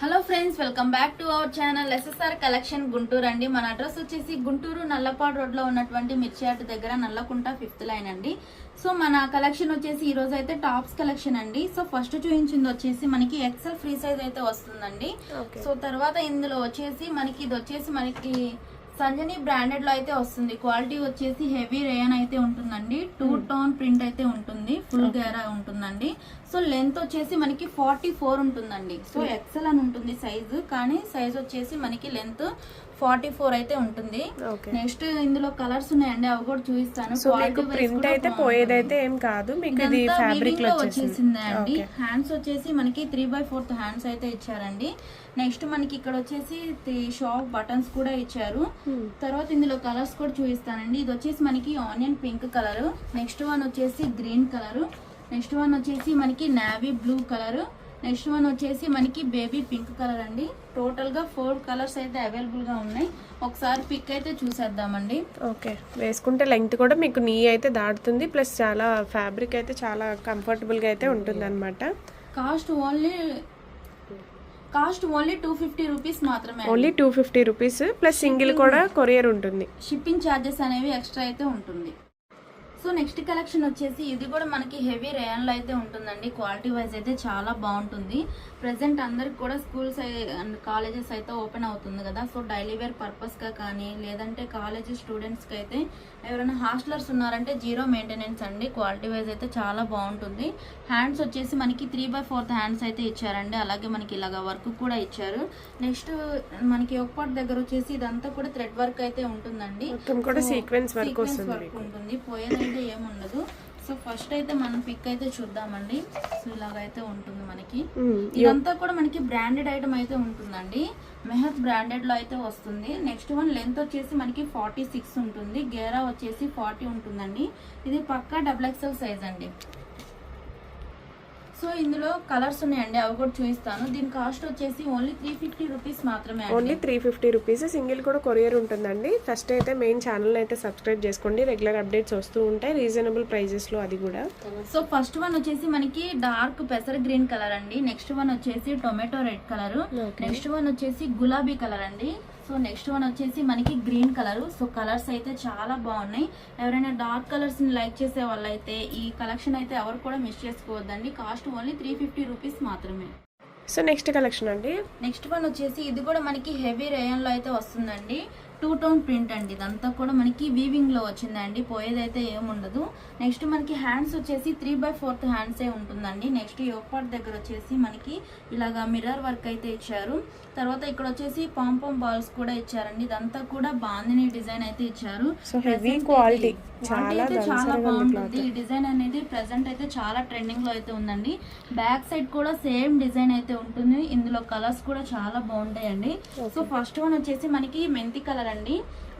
Hello friends, welcome back to our channel SSR collection Guntur అండి. మన address వచ్చేసి Guntur Nallapadu road లో ఉన్నటువంటి మిర్చియార్ట్ దగ్గర నల్లకుంట 5th లైన్ అండి. సో మన కలెక్షన్ వచ్చేసి ఈ రోజు అయితే టాప్స్ కలెక్షన్ అండి. సో ఫస్ట్ చూపించింది వచ్చేసి మనకి ఎక్సెల్ ఫ్రీ సైజ్ అయితే వస్తుందండి. సో తర్వాత ఇందులో వచ్చేసి మనకి ఇది వచ్చేసి మనకి సంజని బ్రాండెడ్ లో అయితే వస్తుంది. క్వాలిటీ వచ్చేసి హెవీ రేయన్ అయితే ఉంటుందండి. 2 టోన్ ప్రింట్ అయితే ఉంటుంది. ఫుల్ గేరా ఉంటుందండి. సో లెంత్ వచ్చేసి మనకి 44 ఉంటుందండి. సో ఎక్సెల్ అని ఉంటుంది సైజు, కానీ సైజ్ వచ్చేసి మనకి లెంత్ 44 అయితే ఉంటుంది. నెక్స్ట్ ఇందులో కలర్స్ ఉన్నాయండి, అవి కూడా చూపిస్తాను. ప్రింట్ అయితే పోయేదైతే ఏం కాదు, మీకు ఇది ఫ్యాబ్రిక్ లో వచ్చేసింది అండి. హ్యాండ్స్ వచ్చేసి మనకి 3/4 హ్యాండ్స్ అయితే ఇచ్చారండి. నెక్స్ట్ మనకి ఇక్కడ వచ్చేసి 3 షాప్ బటన్స్ కూడా ఇచ్చారు. తర్వాత ఇందులో కలర్స్ కూడా చూపిస్తానండి. ఇది వచ్చేసి మనకి onion pink colour, next one వచ్చేసి గ్రీన్ కలర్, నెక్స్ట్ వన్ వచ్చేసి మనకి navy blue colour, next one వచ్చేసి మనకి బేబీ పింక్ కలర్ అండి. టోటల్ గా 4 కలర్స్ అయితే అవైలబుల్ గా ఉన్నాయి. ఒకసారి పిక్ అయితే చూసేద్దామండి. ఓకే, వేసుకుంటే లెంగ్త్ కూడా మీకు నీ అయితే దాటుతుంది, ప్లస్ చాలా ఫ్యాబ్రిక్ అయితే చాలా కంఫర్టబుల్ గా అయితే ఉంటుంది అనమాట. కాస్ట్ ఓన్లీ 250 రూపీస్ మాత్రమే. ఓన్లీ 250 రూపీస్ ప్లస్ సింగిల్ కూడా కొరియర్ ఉంటుంది. షిప్పింగ్ ఛార్జెస్ అనేవి ఎక్స్ట్రా అయితే ఉంటుంది. సో నెక్స్ట్ కలెక్షన్ వచ్చేసి ఇది కూడా మనకి హెవీ రేయన్ లో అయితే ఉంటుందండి. క్వాలిటీ వైజ్ అయితే చాలా బాగుంటుంది. ప్రెసెంట్ అందరికి కూడా స్కూల్స్ అండ్ కాలేజెస్ అయితే ఓపెన్ అవుతుంది కదా. సో డైలీ వేర్ పర్పస్ గా కానీ లేదంటే కాలేజ్ స్టూడెంట్స్ కి అయితే ఎవరైనా హాస్టలర్స్ ఉన్నారంటే 0 మెయింటెనెన్స్ అండి. క్వాలిటీ వైజ్ అయితే చాలా బాగుంటుంది. హ్యాండ్స్ వచ్చేసి మనకి 3/4 హ్యాండ్స్ అయితే ఇచ్చారండి. అలాగే మనకి ఇలాగా వర్క్ కూడా ఇచ్చారు. నెక్స్ట్ మనకి ఒక దగ్గర వచ్చేసి ఇదంతా కూడా థ్రెడ్ వర్క్ అయితే ఉంటుందండి. సీక్వెన్స్ వర్క్ ఉంటుంది, పోయేదైతే ఏముండదు. సో ఫస్ట్ అయితే మనం పిక్ అయితే చూద్దామండి. సో ఇలాగైతే ఉంటుంది మనకి. ఇదంతా కూడా మనకి బ్రాండెడ్ ఐటమ్ అయితే ఉంటుందండి. మెహత్ బ్రాండెడ్ లో అయితే వస్తుంది. నెక్స్ట్ వన్ లెంత్ వచ్చేసి మనకి 46 ఉంటుంది. గేరా వచ్చేసి 40 ఉంటుందండి. ఇది పక్కా XXL సైజ్ అండి. సో ఇందులో కలర్స్ ఉన్నాయండి, అవి కూడా చూపిస్తాను. దీని కాస్ట్ వచ్చేసి ఓన్లీ 350 రూపీస్ మాత్రమే. Only 350 rupees. సింగిల్ కూడా కొరియర్ ఉంటుందండి. ఫస్ట్ అయితే మెయిన్ ఛానల్ అయితే సబ్స్క్రైబ్ చేసుకోండి, రెగ్యులర్ అప్డేట్స్ వస్తూ ఉంటాయి రీజనబుల్ ప్రైజెస్ లో, అది కూడా. సో ఫస్ట్ వన్ వచ్చేసి మనకి డార్క్ పెసర్ గ్రీన్ కలర్ అండి. నెక్స్ట్ వన్ వచ్చేసి tomato red colour, next one వచ్చేసి గులాబీ కలర్ అండి. సో నెక్స్ట్ వన్ వచ్చేసి మనకి గ్రీన్ కలర్. సో కలర్స్ అయితే చాలా బాగున్నాయి. ఎవరైనా డార్క్ కలర్స్ ని లైక్ చేసే వాళ్ళైతే ఈ కలెక్షన్ అయితే ఎవరు కూడా మిస్ చేసుకోవద్దండి. కాస్ట్ ఓన్లీ 350 రూపీస్ మాత్రమే. సో నెక్స్ట్ కలెక్షన్ అండి. నెక్స్ట్ వన్ వచ్చేసి ఇది కూడా మనకి హెవీ రేయన్ లో అయితే వస్తుందండి. 2 టోన్ ప్రింట్ అండి. ఇదంతా కూడా మనకి వీవింగ్ లో వచ్చిందండి, పోయేదైతే ఏముండదు. నెక్స్ట్ మనకి హ్యాండ్స్ వచ్చేసి 3/4 హ్యాండ్స్ ఏ ఉంటుందండి. నెక్స్ట్ యోపాట్ దగ్గర వచ్చేసి మనకి ఇలాగా మిర్రర్ వర్క్ అయితే ఇచ్చారు. తర్వాత ఇక్కడ వచ్చేసి పాంపాం బాల్స్ కూడా ఇచ్చారండి. ఇదంతా కూడా బాందిని డిజైన్ అయితే ఇచ్చారు. క్వాలిటీ అయితే చాలా బాగుంటుంది. ఈ డిజైన్ అనేది ప్రెసెంట్ అయితే చాలా ట్రెండింగ్ లో అయితే ఉందండి. బ్యాక్ సైడ్ కూడా సేమ్ డిజైన్ అయితే ఉంటుంది. ఇందులో కలర్స్ కూడా చాలా బాగుంటాయండి. సో ఫస్ట్ వన్ వచ్చేసి మనకి మెంతి కలర్ అండి.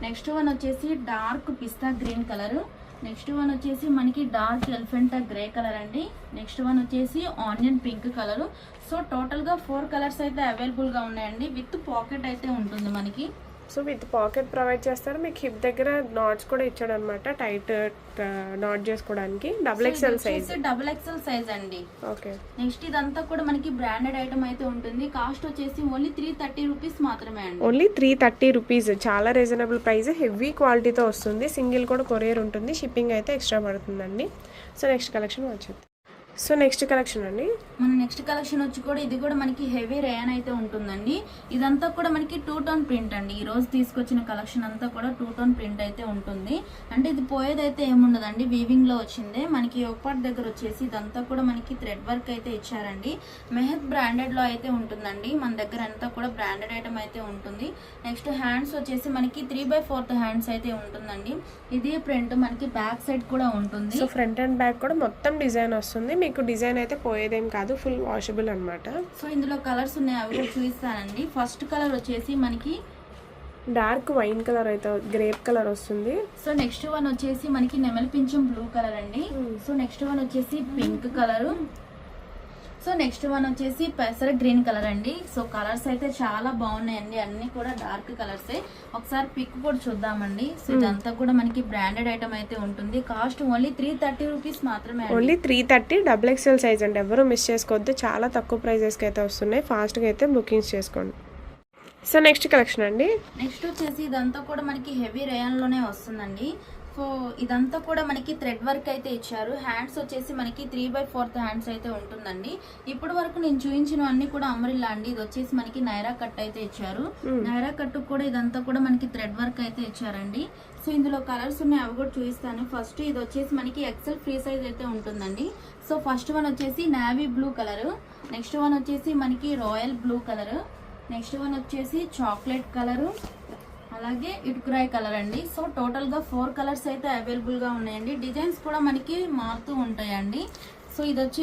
నెక్స్ట్ వన్ వచ్చేసి డార్క్ పిస్తా గ్రీన్ కలర్, నెక్స్ట్ వన్ వచ్చేసి మనకి డార్క్ ఎలిఫెంటా గ్రే కలర్ అండి. నెక్స్ట్ వన్ వచ్చేసి onion pink colour. So total గా 4 కలర్స్ అయితే అవైలబుల్ గా ఉన్నాయండి. విత్ పాకెట్ అయితే ఉంటుంది మనకి. సో విత్ పాకెట్ ప్రొవైడ్ చేస్తారు. మీకు హిప్ దగ్గర నాట్స్ కూడా ఇచ్చాడు అనమాట, టైట్ నాట్ చేసుకోవడానికి. XXL సైజ్, XXL సైజ్ అండి. ఓకే. నెక్స్ట్ ఇదంతా కూడా మనకి బ్రాండెడ్ ఐటమ్ అయితే ఉంటుంది. కాస్ట్ వచ్చేసి ఓన్లీ 330 రూపీస్ మాత్రమే అండి. ఓన్లీ 330 రూపీస్, చాలా రీజనబుల్ ప్రైస్. హెవీ క్వాలిటీతో వస్తుంది. సింగిల్ కూడా కొరియర్ ఉంటుంది. షిప్పింగ్ అయితే ఎక్స్ట్రా పడుతుందండి. సో నెక్స్ట్ కలెక్షన్ వచ్చింది. సో నెక్స్ట్ కలెక్షన్ అండి. మన నెక్స్ట్ కలెక్షన్ వచ్చి కూడా ఇది కూడా మనకి హెవీ రేయన్ అయితే ఉంటుందండి. ఇదంతా కూడా మనకి 2 టోన్ ప్రింట్ అండి. ఈ రోజు తీసుకొచ్చిన కలెక్షన్ అంతా కూడా 2 టోన్ ప్రింట్ అయితే ఉంటుంది. అంటే ఇది పోయేదైతే ఏముండదండి, వీవింగ్ లో వచ్చిందే. మనకి ఒకపాటి దగ్గర వచ్చేసి ఇదంతా కూడా మనకి థ్రెడ్ వర్క్ అయితే ఇచ్చారండి. మెహత్ బ్రాండెడ్ లో అయితే ఉంటుందండి. మన దగ్గర అంతా కూడా బ్రాండెడ్ ఐటమ్ అయితే ఉంటుంది. నెక్స్ట్ హ్యాండ్స్ వచ్చేసి మనకి 3/4 హ్యాండ్స్ అయితే ఉంటుందండి. ఇదే ప్రింట్ మనకి బ్యాక్ సైడ్ కూడా ఉంటుంది. సో ఫ్రంట్ అండ్ బ్యాక్ కూడా మొత్తం డిజైన్ వస్తుంది. మీకు డిజైన్ అయితే పోయేదేం కాదు, ఫుల్ వాషబుల్ అన్నమాట. సో ఇందులో కలర్స్ ఉన్నాయి, అవి కూడా చూపిస్తానండి. ఫస్ట్ కలర్ వచ్చేసి మనకి డార్క్ వైన్ కలర్ అయితే గ్రేప్ కలర్ వస్తుంది. సో నెక్స్ట్ వన్ వచ్చేసి మనకి నెమలి పింఛం బ్లూ కలర్ అండి. సో నెక్స్ట్ వన్ వచ్చేసి pink colour. So next one వచ్చేసి పెసర గ్రీన్ కలర్ అండి. సో కలర్స్ అయితే చాలా బాగున్నాయండి, అన్ని కూడా డార్క్ కలర్స్. ఒకసారి పిక్ కూడా చూద్దామండి. సో ఇదంతా కూడా మనకి బ్రాండెడ్ ఐటమ్ అయితే ఉంటుంది. కాస్ట్ ఓన్లీ 330 రూపీస్ మాత్రమే. ఓన్లీ 330 XXL సైజ్ అండి. ఎవరు మిస్ చేసుకోవద్దు, చాలా తక్కువ ప్రైజెస్కి అయితే వస్తున్నాయి. ఫాస్ట్గా అయితే బుకింగ్స్ చేసుకోండి. సో నెక్స్ట్ కలెక్షన్ అండి. నెక్స్ట్ వచ్చేసి ఇదంతా కూడా మనకి హెవీ రేయన్ లోనే వస్తుందండి. సో ఇదంతా కూడా మనకి థ్రెడ్ వర్క్ అయితే ఇచ్చారు. హ్యాండ్స్ వచ్చేసి మనకి 3/4 హ్యాండ్స్ అయితే ఉంటుందండి. ఇప్పటి వరకు నేను చూపించిన అన్ని కూడా అమరిల్లా అండి. ఇది వచ్చేసి మనకి నైరా కట్ అయితే ఇచ్చారు. నైరా కట్ కూడా ఇదంతా కూడా మనకి థ్రెడ్ వర్క్ అయితే ఇచ్చారండి. సో ఇందులో కలర్స్ ఉన్నాయి, అవి కూడా చూపిస్తాను. ఫస్ట్ ఇది వచ్చేసి మనకి ఎక్సెల్ ఫ్రీ సైజ్ అయితే ఉంటుందండి. సో ఫస్ట్ వన్ వచ్చేసి navy blue colour, next one వచ్చేసి మనకి royal blue colour, next one వచ్చేసి చాక్లెట్ కలర్, అలాగే ఇటుకురాయి కలర్ అండి. సో టోటల్ గా 4 కలర్స్ అయితే అవైలబుల్ గా ఉన్నాయండి. డిజైన్స్ కూడా మనకి మారుతూ ఉంటాయండి. సో ఇది వచ్చి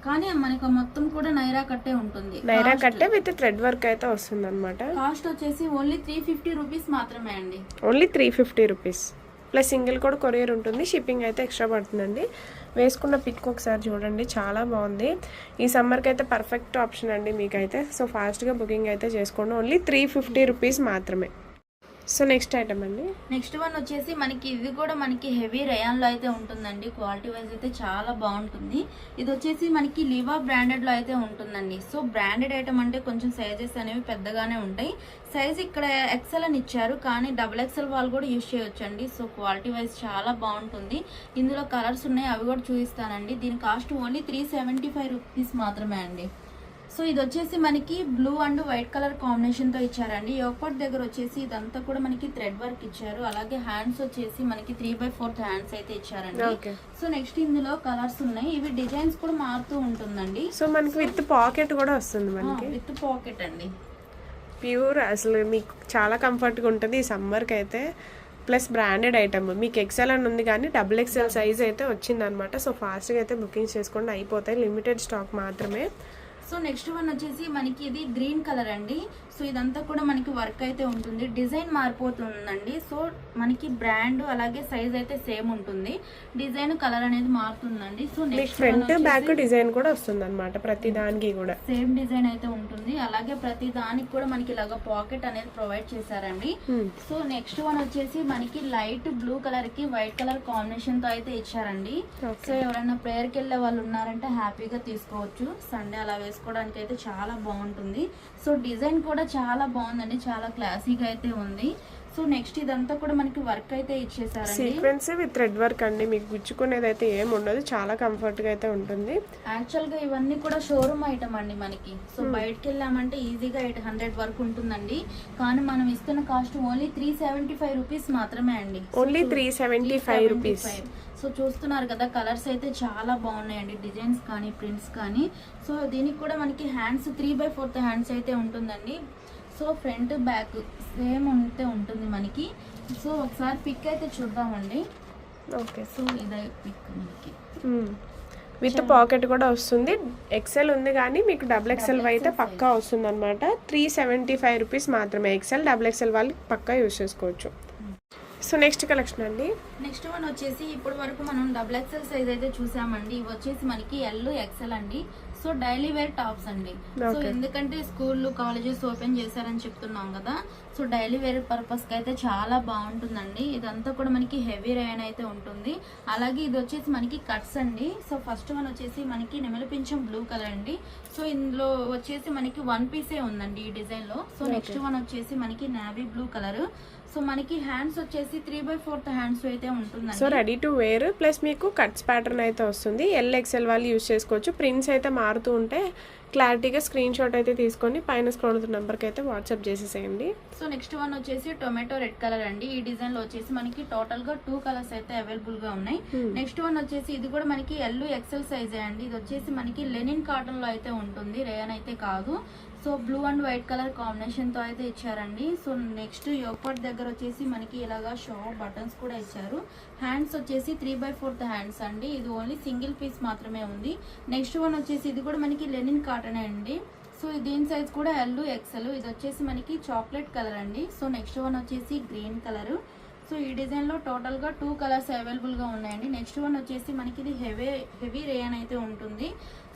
కానీ మనకి మొత్తం కూడా నైరా కట్టే ఉంటుంది. నైరా కట్టే విత్ థ్రెడ్ వర్క్ అయితే వస్తుంది అనమాట. కాస్ట్ వచ్చేసి ఓన్లీ 350 రూపీస్ మాత్రమే అండి. ఓన్లీ 350 రూపీస్ ప్లస్ సింగిల్ కూడా కొరియర్ ఉంటుంది. షిప్పింగ్ అయితే ఎక్స్ట్రా పడుతుందండి. వేసుకున్న పిక్ ఒకసారి చూడండి, చాలా బాగుంది. ఈ సమ్మర్కి అయితే పర్ఫెక్ట్ ఆప్షన్ అండి మీకైతే. సో ఫాస్ట్గా బుకింగ్ అయితే చేసుకోండి. ఓన్లీ 350 రూపీస్ మాత్రమే. సో నెక్స్ట్ ఐటమ్ అండి. నెక్స్ట్ వన్ వచ్చేసి మనకి ఇది కూడా మనకి హెవీ రేయాన్ లో అయితే ఉంటుందండి. క్వాలిటీ వైజ్ అయితే చాలా బాగుంటుంది. ఇది వచ్చేసి మనకి లివా బ్రాండెడ్ లో అయితే ఉంటుందండి. సో బ్రాండెడ్ ఐటమ్ అంటే కొంచెం సైజెస్ అనేవి పెద్దగానే ఉంటాయి. సైజ్ ఇక్కడ ఎక్సెల్ అని ఇచ్చారు, కానీ XXL వాళ్ళు కూడా యూజ్ చేయొచ్చు అండి. సో క్వాలిటీ వైజ్ చాలా బాగుంటుంది. ఇందులో కలర్స్ ఉన్నాయి, అవి కూడా చూపిస్తానండి. దీని కాస్ట్ ఓన్లీ 375 రూపీస్ మాత్రమే అండి. సో ఇది వచ్చేసి మనకి blue and white colour combination తో ఇచ్చారండి. యోగపాట్ దగ్గర వచ్చేసి ఇదంతా కూడా మనకి థ్రెడ్ వర్క్ ఇచ్చారు. అలాగే హ్యాండ్స్ వచ్చేసి మనకి 3/4 హ్యాండ్స్ అయితే ఇచ్చారండి. సో నెక్స్ట్ ఇందులో కలర్స్ ఉన్నాయి, ఇవి డిజైన్స్ కూడా మారుతూ ఉంటుందండి. సో మనకి విత్ పాకెట్ కూడా వస్తుంది, మనకి విత్ పాకెట్ అండి. ప్యూర్ అసలు మీకు చాలా కంఫర్ట్గా ఉంటుంది ఈ సమ్మర్కి అయితే. ప్లస్ బ్రాండెడ్ ఐటమ్ మీకు ఎక్సెల్ అని ఉంది, కానీ XXL సైజ్ అయితే వచ్చిందనమాట. సో ఫాస్ట్గా అయితే బుకింగ్స్ చేసుకోండి, అయిపోతాయి. లిమిటెడ్ స్టాక్ మాత్రమే. సో నెక్స్ట్ వన్ వచ్చేసి మనకి ఇది గ్రీన్ కలర్ అండి. సో ఇదంతా కూడా మనకి వర్క్ అయితే ఉంటుంది, డిజైన్ మారిపోతుందండి. సో మనకి బ్రాండ్ అలాగే సైజ్ అయితే సేమ్ ఉంటుంది, డిజైన్ కలర్ అనేది మారుతుందండి. So next front back design కూడా వస్తుంది అనమాట, ప్రతి దానికి కూడా సేమ్ డిజైన్ అయితే ఉంటుంది. అలాగే ప్రతి దానికి కూడా మనకి ఇలాగా పాకెట్ అనేది ప్రొవైడ్ చేశారండి. సో నెక్స్ట్ వన్ వచ్చేసి మనకి లైట్ బ్లూ కలర్ కి వైట్ కలర్ కాంబినేషన్ తో అయితే ఇచ్చారండి. సో ఎవరైనా ప్రేయర్ కి వెళ్ళే వాళ్ళు ఉన్నారంటే హ్యాపీగా తీసుకోవచ్చు. సండే అలా వేసుకోవడానికి అయితే చాలా బాగుంటుంది. సో డిజైన్ కూడా చాలా బాగుందండి, చాలా క్లాసీగా అయితే ఉంది. సో నెక్స్ట్ ఇదంతా కూడా మనకి వర్క్ అయితే ఇచ్చేసారండి. సీక్వెన్స్ విత్ థ్రెడ్ వర్క్ అండి. మీకు గుచ్చుకునేది అయితే ఏం ఉండదు, చాలా కంఫర్ట్ గా అయితే ఉంటుంది. యాక్చువల్ గా ఇవన్నీ కూడా షోరూమ్ ఐటమ్ అండి మనకి. సో బయటకి వెళ్ళామంటే ఈజీగా 800 వరకు ఉంటుందండి, కానీ మనం ఇస్తున్న కాస్ట్ ఓన్లీ 375 రూపీస్ మాత్రమే అండి. Only 375 rupees. సో చూస్తున్నారు కదా, కలర్స్ అయితే చాలా బాగున్నాయండి, డిజైన్స్ కానీ ప్రింట్స్ కానీ. సో దీనికి కూడా మనకి హ్యాండ్స్ 3/4 హ్యాండ్స్ అయితే ఉంటుందండి. సో ఫ్రంట్ బ్యాక్ సేమ్ అయితే ఉంటుంది మనకి. సో ఒకసారి పిక్ అయితే చూద్దామండి. ఓకే, సో ఇదే పిక్ మనకి విత్ పాకెట్ కూడా వస్తుంది. ఎక్సెల్ ఉంది, కానీ మీకు XXL అయితే పక్కా వస్తుంది అనమాట. 375 రూపీస్ మాత్రమే. ఎక్సెల్ XXL వాళ్ళు పక్కా యూజ్ చేసుకోవచ్చు. సో నెక్స్ట్ కలెక్షన్ అండి. నెక్స్ట్ వన్ వచ్చేసి ఇప్పటి వరకు మనం XXL సైజ్ అయితే చూసామండి. ఇవి వచ్చేసి మనకి XL అండి. సో డైలీ వేర్ టాప్స్ అండి. సో ఎందుకంటే స్కూళ్ళు కాలేజెస్ ఓపెన్ చేశారని చెప్తున్నాం కదా, సో డైలీ వేర్ పర్పస్ కి అయితే చాలా బాగుంటుందండి. ఇదంతా కూడా మనకి హెవీ రేయన్ అయితే ఉంటుంది. అలాగే ఇది వచ్చేసి మనకి కట్స్ అండి. సో ఫస్ట్ వన్ వచ్చేసి మనకి నెమలి పింఛం బ్లూ కలర్ అండి. సో ఇందులో వచ్చేసి మనకి 1 పీసే ఉందండి ఈ డిజైన్ లో. సో నెక్స్ట్ వన్ వచ్చేసి మనకి నావీ బ్లూ కలర్. సో మనకి హ్యాండ్స్ వచ్చేసి 3/4 హ్యాండ్స్ అయితే ఉంటుంది. So ready to wear plus మీకు కట్స్ ప్యాటర్న్ అయితే వస్తుంది. XL వాళ్ళు యూజ్ చేసుకోవచ్చు. ప్రింట్స్ అయితే మారుతూ ఉంటే క్లారిటీగా స్క్రీన్ షాట్ అయితే తీసుకొని పైన స్క్రోల్ అవుతున్న నెంబర్కి అయితే వాట్సాప్ చేసేసేయండి. సో నెక్స్ట్ వన్ వచ్చేసి టొమాటో రెడ్ కలర్ అండి. ఈ డిజైన్ లో వచ్చేసి మనకి టోటల్ గా 2 కలర్స్ అయితే అవైలబుల్ గా ఉన్నాయి. నెక్స్ట్ వన్ వచ్చేసి ఇది కూడా మనకి XL సైజే అండి. ఇది వచ్చేసి మనకి లెనిన్ కాటన్ లో అయితే ఉంటుంది, రేయన్ అయితే కాదు. So blue and white colour combination తో అయితే ఇచ్చారండి. సో నెక్స్ట్ యోగపాట్ దగ్గర వచ్చేసి మనకి ఇలాగా షో బటన్స్ కూడా ఇచ్చారు. హ్యాండ్స్ వచ్చేసి 3/4 హ్యాండ్స్ అండి. ఇది ఓన్లీ సింగిల్ పీస్ మాత్రమే ఉంది. నెక్స్ట్ వన్ వచ్చేసి ఇది కూడా మనకి లెనిన్ కాటన్ అండి. సో దీని సైజ్ కూడా XL. ఇది వచ్చేసి మనకి చాక్లెట్ కలర్ అండి. సో నెక్స్ట్ వన్ వచ్చేసి గ్రీన్ కలర్. సో ఈ డిజైన్ లో టోటల్ గా 2 కలర్స్ అవైలబుల్ గా ఉన్నాయండి. నెక్స్ట్ వన్ వచ్చేసి మనకి ఇది హెవీ రేయన్ అయితే ఉంటుంది.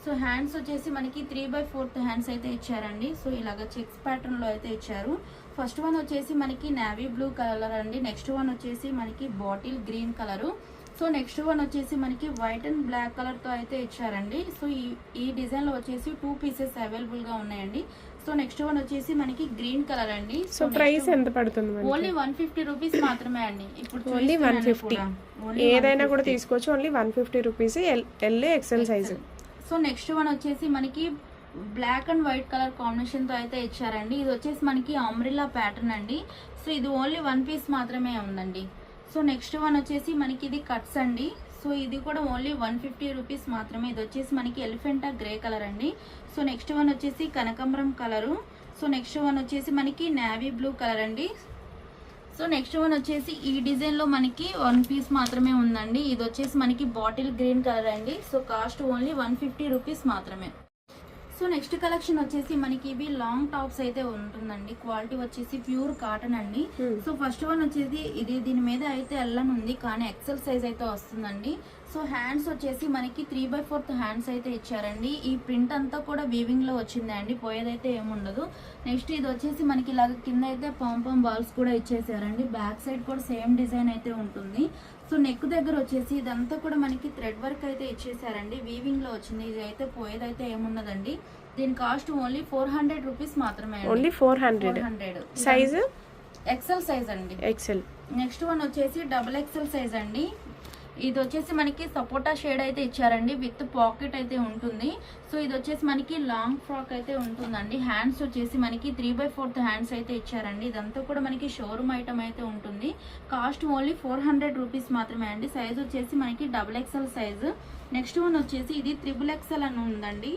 సో హ్యాండ్స్ వచ్చేసి మనకి 3/4 హ్యాండ్స్ అయితే ఇచ్చారండి. సో ఇలాగ చెక్స్ ప్యాటర్న్ లో అయితే ఇచ్చారు. ఫస్ట్ వన్ వచ్చేసి మనకి నేవీ బ్లూ కలర్ అండి. నెక్స్ట్ వన్ వచ్చేసి మనకి bottle green colour. So next one వచ్చేసి మనకి వైట్ అండ్ బ్లాక్ కలర్ తో అయితే ఇచ్చారండి. సో ఈ డిజైన్ లో వచ్చేసి 2 పీసెస్ అవైలబుల్ గా ఉన్నాయండి. సో నెక్స్ట్ వన్ వచ్చేసి మనకి గ్రీన్ కలర్ అండి. సో ప్రైస్ ఎంత పడుతుంది? ఓన్లీ 150 రూపీస్ మాత్రమే అండి. ఇప్పుడు ఓన్లీ 150. ఏదైనా కూడా తీసుకోవచ్చు. Only 150 rupees. L XL size. So next one వచ్చేసి మనకి black and white colour combination తో అయితే ఇచ్చారండి. ఇది వచ్చేసి మనకి అంబ్రెల్లా ప్యాటర్న్ అండి. సో ఇది ఓన్లీ 1 పీస్ మాత్రమే ఉందండి. సో నెక్స్ట్ వన్ వచ్చేసి మనకి ఇది కట్స్ అండి. సో ఇది కూడా ఓన్లీ 150 రూపీస్ మాత్రమే. ఇది వచ్చేసి మనకి ఎలిఫెంటా గ్రే కలర్ అండి. సో నెక్స్ట్ వన్ వచ్చేసి కనకాంబరం కలరు. సో నెక్స్ట్ వన్ వచ్చేసి మనకి నేవీ బ్లూ కలర్ అండి. సో నెక్స్ట్ వన్ వచ్చేసి ఈ డిజైన్ లో మనకి 1 పీస్ మాత్రమే ఉందండి. ఇది వచ్చేసి మనకి బాటిల్ గ్రీన్ కలర్ అండి. సో కాస్ట్ ఓన్లీ 150 రూపీస్ మాత్రమే. సో నెక్స్ట్ కలెక్షన్ వచ్చేసి మనకి ఇవి లాంగ్ టాప్స్ అయితే ఉంటుందండి. క్వాలిటీ వచ్చేసి ప్యూర్ కాటన్ అండి. సో ఫస్ట్ వన్ వచ్చేసి దీని మీద అయితే ఎల్లని ఉంది, కానీ ఎక్సెల్ సైజ్ అయితే వస్తుందండి. సో హ్యాండ్స్ వచ్చేసి మనకి 3/4 హ్యాండ్స్ అయితే ఇచ్చారండి. ఈ ప్రింట్ అంతా కూడా వీవింగ్ లో వచ్చింది అండి, పోయేదైతే ఏముండదు. నెక్స్ట్ ఇది వచ్చేసి మనకి ఇలాగ కింద అయితే పాంపాం బాల్స్ కూడా ఇచ్చేసారండి. బ్యాక్ సైడ్ కూడా సేమ్ డిజైన్ అయితే ఉంటుంది. సో నెక్ దగ్గర వచ్చేసి ఇదంతా కూడా మనకి థ్రెడ్ వర్క్ అయితే ఇచ్చేసారండి. వీవింగ్ లో వచ్చింది. ఇది అయితే పోయేదైతే ఏమున్నదండి. దీని కాస్ట్ ఓన్లీ 400 రూపీస్ మాత్రమే. ఓన్లీ 400. సైజ్ ఎక్సెల్ సైజ్ అండి. ఎక్సెల్. నెక్స్ట్ వన్ వచ్చేసి డబుల్ ఎక్సెల్ సైజ్ అండి. ఇది వచ్చేసి మనకి సపోటా షేడ్ అయితే ఇచ్చారండి, విత్ పాకెట్ అయితే ఉంటుంది. సో ఇది వచ్చేసి మనకి లాంగ్ ఫ్రాక్ అయితే ఉంటుందండి. హ్యాండ్స్ వచ్చేసి మనకి 3/4 హ్యాండ్స్ అయితే ఇచ్చారండి. ఇదంతా కూడా మనకి షోరూమ్ ఐటమ్ అయితే ఉంటుంది. కాస్ట్ ఓన్లీ 400 రూపీస్ మాత్రమే అండి. సైజ్ వచ్చేసి మనకి double XL size. Next one వచ్చేసి ఇది 3 XL అని ఉందండి.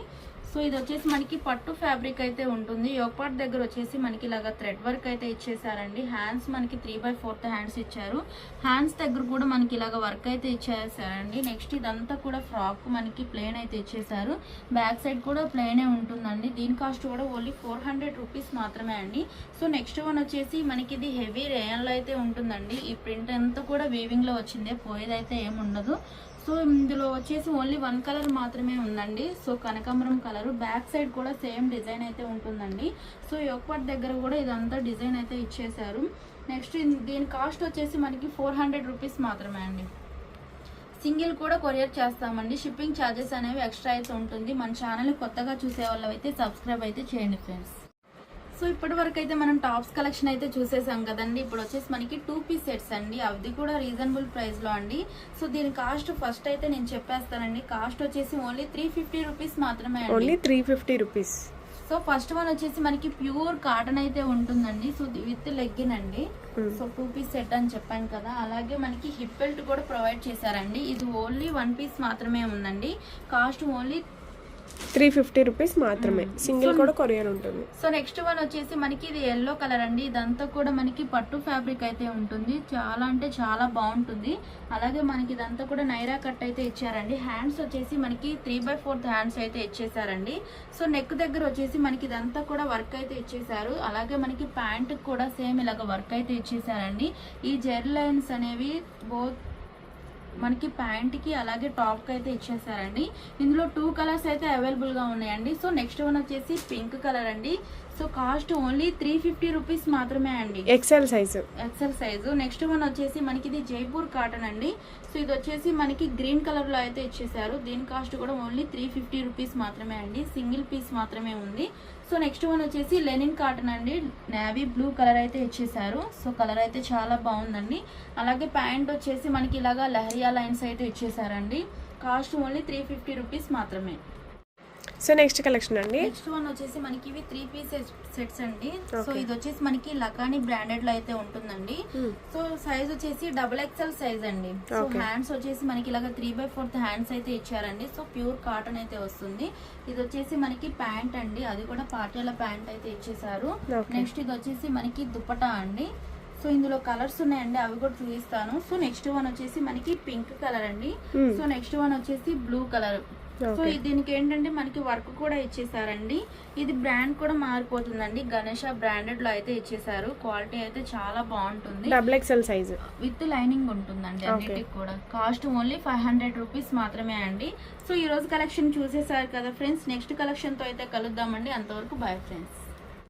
సో ఇది వచ్చేసి మనకి పట్టు ఫ్యాబ్రిక్ అయితే ఉంటుంది. యోగపాట్ దగ్గర వచ్చేసి మనకి ఇలాగా థ్రెడ్ వర్క్ అయితే ఇచ్చేసారండి. హ్యాండ్స్ మనకి 3/4 హ్యాండ్స్ ఇచ్చారు. హ్యాండ్స్ దగ్గర కూడా మనకి ఇలాగ వర్క్ అయితే ఇచ్చేసారండి. నెక్స్ట్ ఇదంతా కూడా ఫ్రాక్ మనకి ప్లెయిన్ అయితే ఇచ్చేసారు. బ్యాక్ సైడ్ కూడా ప్లెయినే ఉంటుందండి. దీని కాస్ట్ కూడా ఓన్లీ 400 రూపీస్ మాత్రమే అండి. సో నెక్స్ట్ వన్ వచ్చేసి మనకి ఇది హెవీ రేయన్ లో అయితే ఉంటుందండి. ఈ ప్రింట్ అంతా కూడా వీవింగ్ లో వచ్చిందే, పోయేదైతే ఏముండదు. సో ఇందులో వచ్చేసి ఓన్లీ 1 కలర్ మాత్రమే ఉందండి. సో కనకాంబరం కలర్. బ్యాక్ సైడ్ కూడా సేమ్ డిజైన్ అయితే ఉంటుందండి. సో యోగపాట్ దగ్గర కూడా ఇదంతా డిజైన్ అయితే ఇచ్చేసారు. నెక్స్ట్ దీని కాస్ట్ వచ్చేసి మనకి 400 రూపీస్ మాత్రమే అండి. సింగిల్ కూడా కొరియర్ చేస్తామండి. షిప్పింగ్ ఛార్జెస్ అనేవి ఎక్స్ట్రా అయితే ఉంటుంది. మన ఛానల్ కొత్తగా చూసే వాళ్ళు అయితే సబ్స్క్రైబ్ అయితే చేయండి ఫ్రెండ్స్. సో ఇప్పటి వరకు అయితే మనం టాప్స్ కలెక్షన్ అయితే చూసేసాం కదండి. ఇప్పుడు వచ్చేసి మనకి 2 పీస్ సెట్స్ అండి. అవి కూడా రీజనబుల్ ప్రైస్ లో అండి. సో దీని కాస్ట్ ఫస్ట్ అయితే నేను చెప్పేస్తానండి. కాస్ట్ వచ్చేసి ఓన్లీ 350 రూపీస్ మాత్రమే అండి. Only 350 rupees. So first one వచ్చేసి మనకి ప్యూర్ కాటన్ అయితే ఉంటుందండి. సో విత్ లెగ్గిన్ అండి. సో 2 పీస్ సెట్ అని చెప్పాను కదా. అలాగే మనకి హిప్ బెల్ట్ కూడా ప్రొవైడ్ చేశారండి. ఇది ఓన్లీ 1 పీస్ మాత్రమే ఉందండి. కాస్ట్ ఓన్లీ 350 రూపీస్ మాత్రమే. సింగిల్ కూడా కొరియర్ ఉంటుంది. సో నెక్స్ట్ వన్ వచ్చేసి మనకి ఇది ఎల్లో కలర్ అండి. ఇదంతా కూడా మనకి పట్టు ఫ్యాబ్రిక్ అయితే ఉంటుంది. చాలా అంటే చాలా బాగుంటుంది. అలాగే మనకి ఇదంతా కూడా నైరా కట్ అయితే ఇచ్చారండి. హ్యాండ్స్ వచ్చేసి మనకి 3/4 హ్యాండ్స్ అయితే ఇచ్చేసారండి. సో నెక్ దగ్గర వచ్చేసి మనకి ఇదంతా కూడా వర్క్ అయితే ఇచ్చేసారు. అలాగే మనకి ప్యాంట్ కూడా సేమ్ ఇలాగ వర్క్ అయితే ఇచ్చేసారండి. ఈ జెర్ లైన్స్ అనేవి బోత్ మనకి ప్యాంట్ కి అలాగే టాప్ కి అయితే ఇచ్చేసారండి. ఇందులో 2 కలర్స్ అయితే అవైలబుల్ గా ఉన్నాయండి. సో నెక్స్ట్ వన్ వచ్చేసి పింక్ కలర్ అండి. సో కాస్ట్ ఓన్లీ 350 రూపీస్ మాత్రమే అండి. XL size. XL size. Next one వచ్చేసి మనకి ఇది జైపూర్ కాటన్ అండి. సో ఇది వచ్చేసి మనకి గ్రీన్ కలర్ లో అయితే ఇచ్చేసారు. దీని కాస్ట్ కూడా ఓన్లీ 350 రూపీస్ మాత్రమే అండి. సింగిల్ పీస్ మాత్రమే ఉంది. సో నెక్స్ట్ వన్ వచ్చేసి లెనిన్ కాటన్ అండి. నేవీ బ్లూ కలర్ అయితే ఇచ్చేసారు. సో కలర్ అయితే చాలా బాగుందండి. అలాగే ప్యాంట్ వచ్చేసి మనకి ఇలాగా లహరియా లైన్స్ అయితే ఇచ్చేసారండి. కాస్ట్ ఓన్లీ 350 రూపీస్ మాత్రమే. సో నెక్స్ట్ కలెక్షన్ అండి. నెక్స్ట్ వన్ వచ్చేసి మనకి ఇవి 3 పీస్ సెట్స్ అండి. సో ఇది వచ్చేసి మనకి లకానీ బ్రాండెడ్ లో అయితే ఉంటుందండి. సో సైజ్ వచ్చేసి డబుల్ ఎక్స్ఎల్ సైజ్ అండి. సో హ్యాండ్స్ వచ్చేసి మనకి ఇలాగ 3/4 హ్యాండ్స్ అయితే ఇచ్చారండి. సో ప్యూర్ కాటన్ అయితే వస్తుంది. ఇది వచ్చేసి మనకి ప్యాంట్ అండి. అది కూడా పాటియాలా ప్యాంట్ అయితే ఇచ్చేసారు. నెక్స్ట్ ఇది వచ్చేసి మనకి దుపట్టా అండి. సో ఇందులో కలర్స్ ఉన్నాయండి, అవి కూడా చూపిస్తాను. సో నెక్స్ట్ వన్ వచ్చేసి మనకి పింక్ కలర్ అండి. సో నెక్స్ట్ వన్ వచ్చేసి బ్లూ కలర్. సో దీనికి ఏంటంటే మనకి వర్క్ కూడా ఇచ్చేసారండి. ఇది బ్రాండ్ కూడా మారిపోతుందండి. గణేష బ్రాండెడ్ లో అయితే ఇచ్చేసారు. క్వాలిటీ అయితే చాలా బాగుంటుంది. XXL సైజ్ విత్ లైనింగ్ ఉంటుందండి అన్నిటికి కూడా. కాస్ట్ ఓన్లీ 500 రూపీస్ మాత్రమే అండి. సో ఈ రోజు కలెక్షన్ చూసేసారు కదా ఫ్రెండ్స్. నెక్స్ట్ కలెక్షన్ తో అయితే కలుద్దామండి. అంతవరకు బాయ్ ఫ్రెండ్స్.